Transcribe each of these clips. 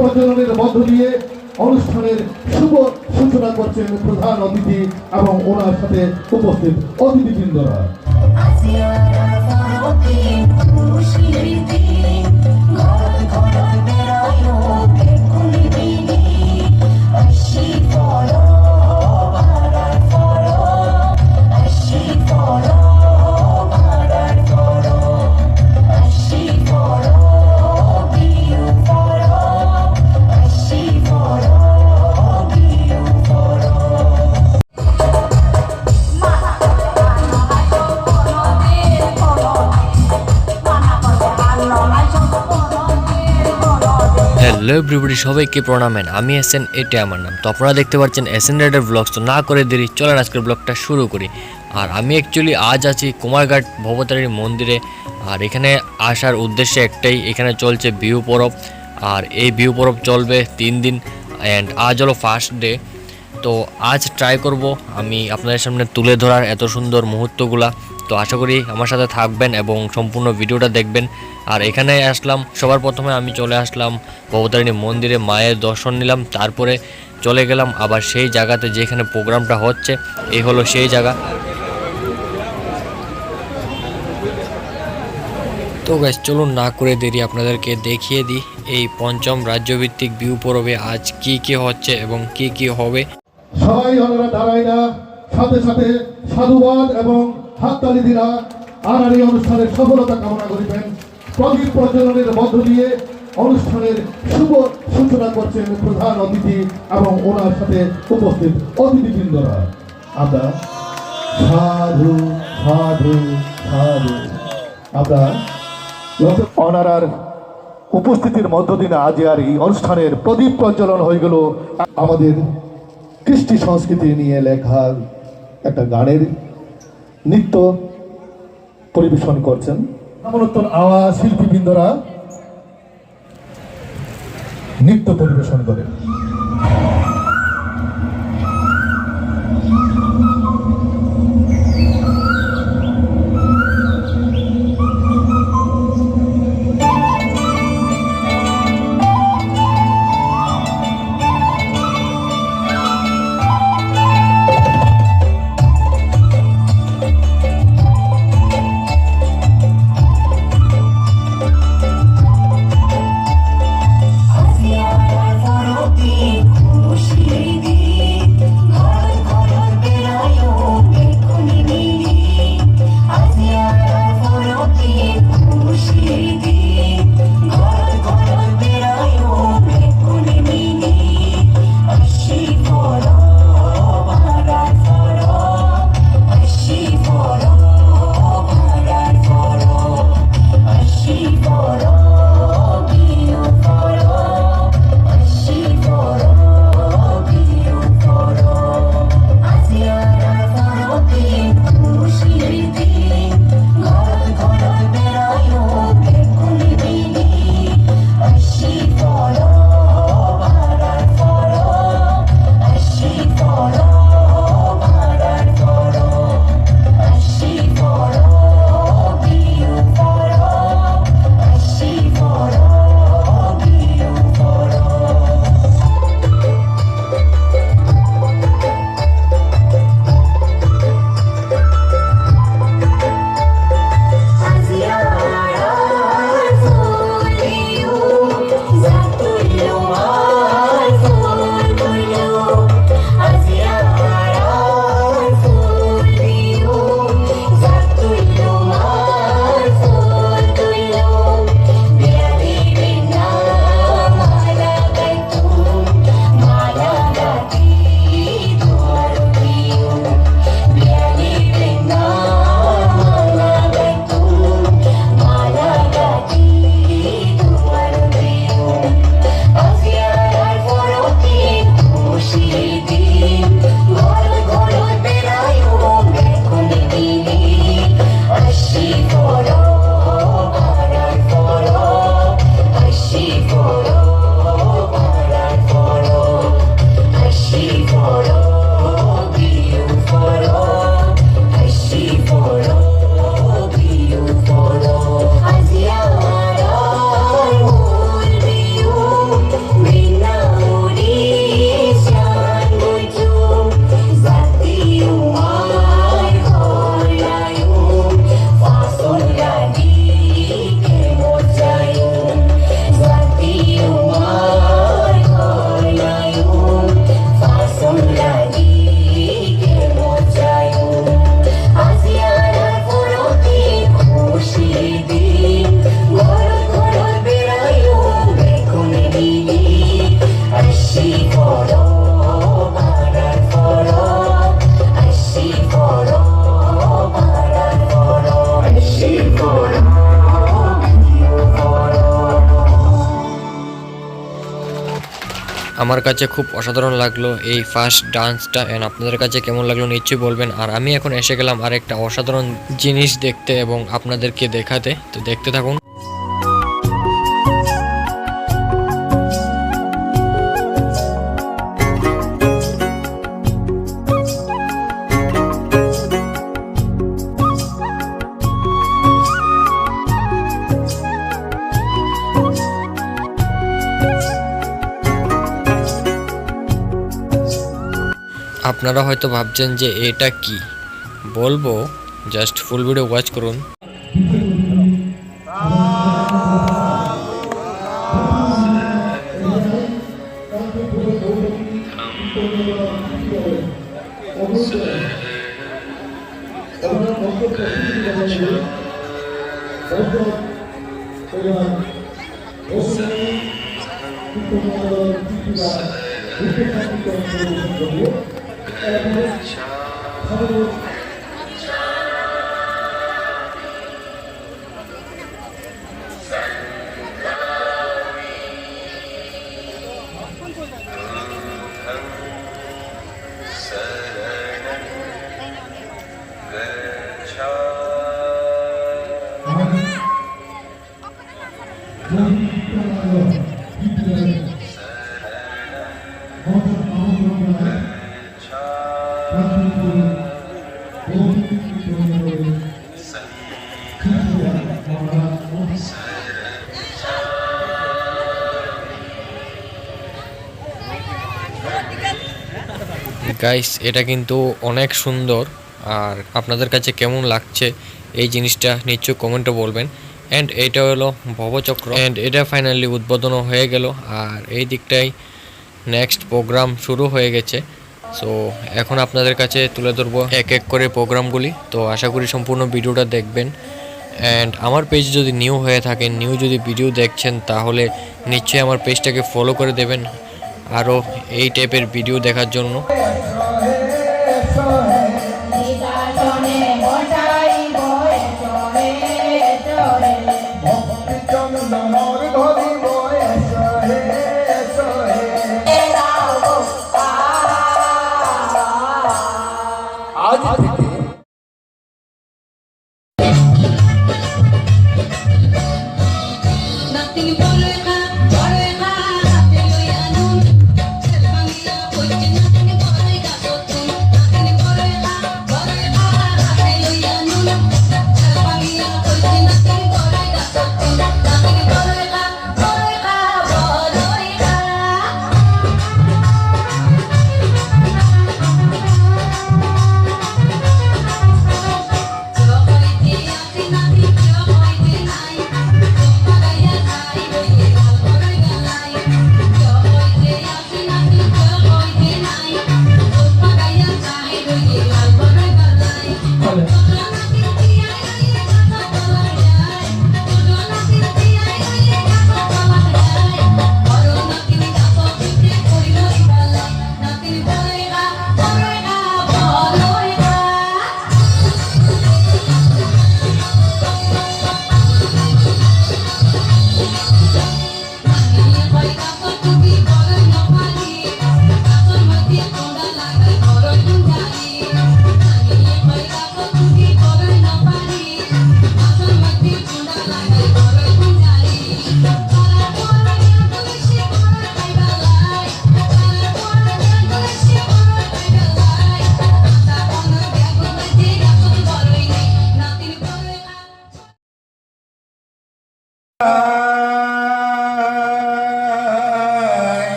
প্রজ্বলনের মধ্য দিয়ে অনুষ্ঠানের শুভ সূচনা করছেন প্রধান অতিথি এবং ওনার সাথে উপস্থিত অতিথিবৃন্দরা। হ্যালো এভরিবডি, সবাইকে প্রণাম। আমি এসএন, এটা আমার নাম। তো আপনারা দেখতে পাচ্ছেন এসএন রাইডার ব্লগস। তো না করে দেরি, চলেন আজকের ব্লগটা শুরু করি। আর আমি অ্যাকচুয়ালি আজ আছি কুমারঘাট ভবতারিণী মন্দিরে। আর এখানে আসার উদ্দেশ্য একটাই, এখানে চলছে বিহু পরব। আর এই বিহু পরব চলবে 3 দিন অ্যান্ড আজ হলো ফার্স্ট ডে। তো আজ ট্রাই করব আমি আপনাদের সামনে তুলে ধরার এত সুন্দর মুহূর্তগুলা। তো আশা করি আমার সাথে থাকবেন এবং সম্পূর্ণ ভিডিওটা দেখবেন। আর এখানে আসলাম, সবার প্রথমে আমি চলে আসলাম ভবতারিণী মন্দিরে, মায়ের দর্শন নিলাম। তারপরে চলে গেলাম আবার সেই জায়গাতে যেখানে প্রোগ্রামটা হচ্ছে। এই হলো সেই জায়গা। তো গাইস, চলুন না করে দেরি, আপনাদেরকে দেখিয়ে দিই এই পঞ্চম রাজ্যভিত্তিক বিহু পরবে আজ কি কি হচ্ছে এবং কি কি হবে। সবাই ওনারা দাঁড়ায় না, সাথে সাথে সাধুবাদ এবং হাততালি দিরা আর এই অনুষ্ঠানের সফলতা কামনা করিবেন। প্রদীপ প্রজ্বলনের মধ্য দিয়ে অনুষ্ঠানের শুভ সূচনা করছেন প্রধান অতিথি এবং ওনার সাথে উপস্থিত অতিথিবৃন্দরা। আমরা সাধু সাধু সাধু, আমরা ওনার উপস্থিতির মধ্য দিনে আজ আর এই অনুষ্ঠানের প্রদীপ প্রজ্বলন হয়ে গেল। আমাদের কৃষ্টি সংস্কৃতি নিয়ে লেখা একটা গানের নৃত্য পরিবেশন করছেন নবনূতন আওয়াজ শিল্পীবৃন্দরা নৃত্য পরিবেশন করে। আমার কাছে খুব অসাধারণ লাগলো এই ফার্স্ট ডান্সটা, অ্যান্ড আপনাদের কাছে কেমন লাগলো নিশ্চয়ই বলবেন। আর আমি এখন এসে গেলাম আর একটা অসাধারণ জিনিস দেখতে এবং আপনাদেরকে দেখাতে, তো দেখতে থাকুন। আপনারা হয়তো ভাবছেন যে এটা কি, বলবো জাস্ট ফুল ভিডিও ওয়াচ করুন। গাইস, এটা কিন্তু অনেক সুন্দর, আর আপনাদের কাছে কেমন লাগছে এই জিনিসটা নিশ্চয়ই কমেন্টে বলবেন। অ্যান্ড এটা হলো ভবচক্র, অ্যান্ড এটা ফাইনালি উদ্বোধনও হয়ে গেল, আর এই দিকটাই নেক্সট প্রোগ্রাম শুরু হয়ে গেছে। সো এখন আপনাদের কাছে তুলে ধরবো এক এক করে প্রোগ্রামগুলি, তো আশা করি সম্পূর্ণ ভিডিওটা দেখবেন। অ্যান্ড আমার পেজ যদি নিউ হয়ে থাকেন, নিউ যদি ভিডিও দেখছেন, তাহলে নিশ্চয়ই আমার পেজটাকে ফলো করে দেবেন আরও এই টাইপের ভিডিও দেখার জন্য।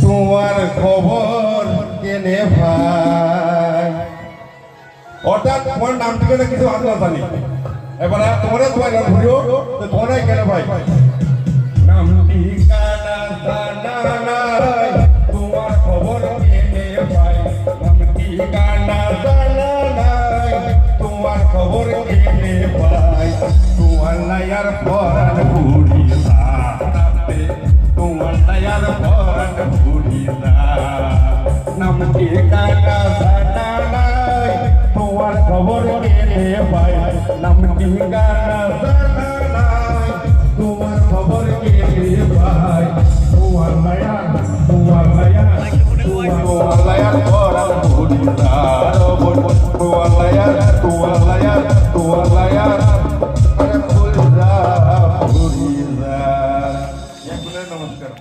তোমার খবর কেনে ভাই, অর্থাৎ তোমার নাম ঠিকানা কিছু আছে না জানি, এবারে তোমার তোমার নাম ঘুরিও তোমার কেনে ভাই, নাম ঠিকানা জানা নাই, তোমার খবর কেনে ভাই, নাম ঠিকানা জানা নাই, তোমার খবর কেনে ভাই, তোমার লায়ার পরান ঘুরি সাথে, তোমার লায়ার পরান ঘুরি নাম ঠিকানা জানা নাই, তোমার খবর কেনে ভাই, নাম ঠিকানা জানা নাই, তোমার খবর কেনে ভাই তোমার লায়ার পরাণ ভরিদার তোমার লায়ার পরাণ ভরিদার নমস্কার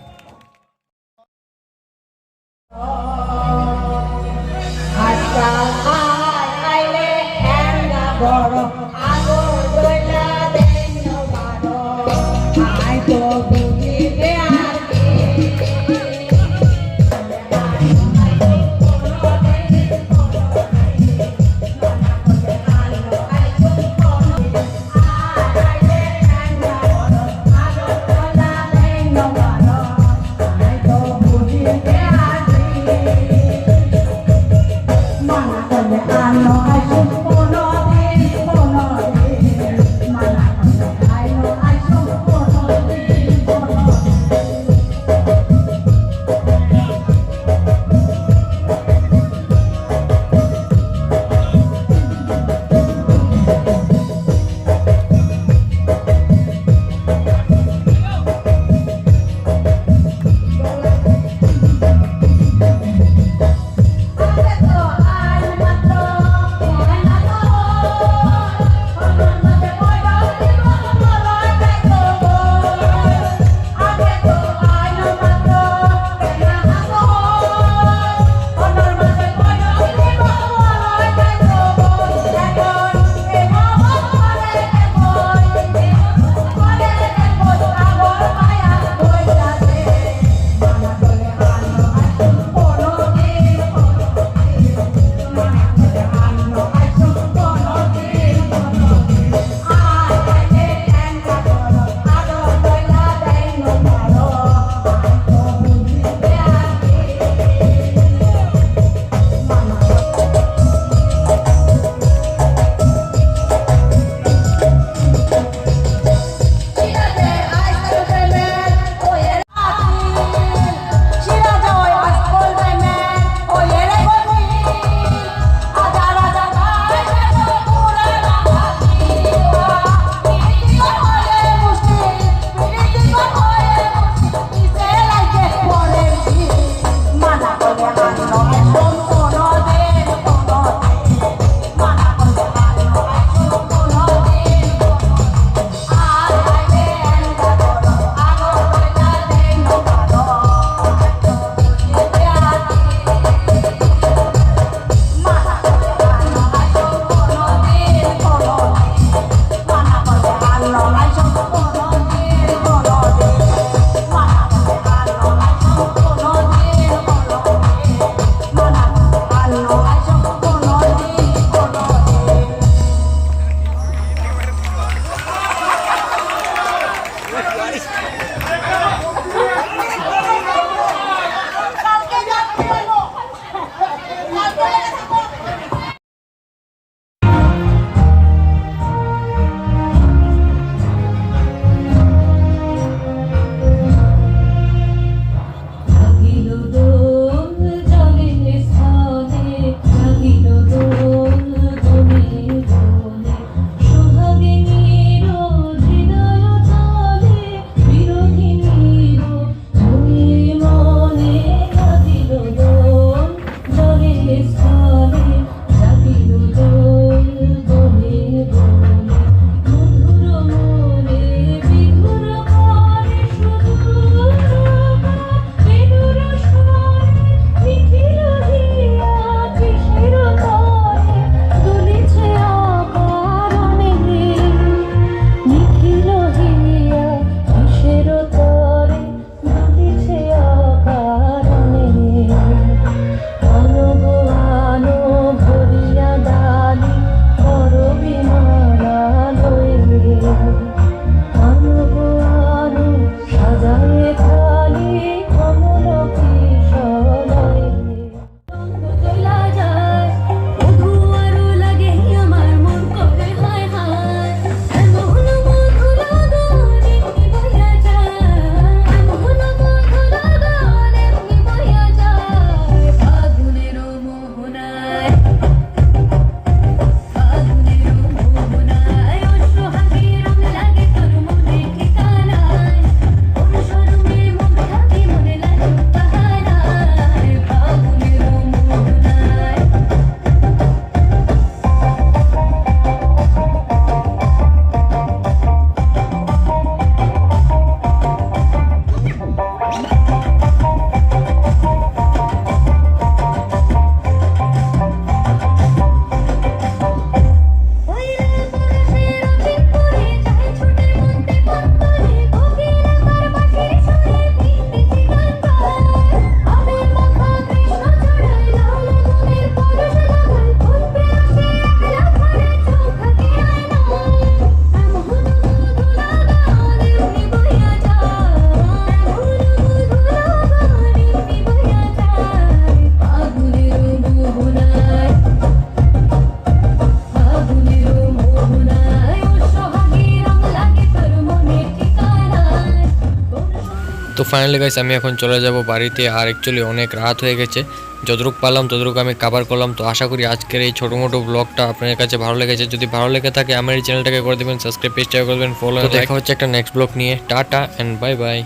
তো ফাইনালি গাইস আমি এখন চলে যাব বাড়িতে। আর অ্যাকচুয়ালি অনেক রাত হয়ে গেছে, যতটুকু পারলাম ততটুকু আমি কভার করলাম। তো আশা করি আজকের এই ছোটো মোটো ব্লগটা আপনাদের কাছে ভালো লেগেছে। যদি ভালো লেগে থাকে আমার এই চ্যানেলটাকে করে দেবেন সাবস্ক্রাইব, পেজটাকে করবেন ফলো। দেখা হচ্ছে একটা নেক্সট ব্লগ নিয়ে। Tata and bye bye.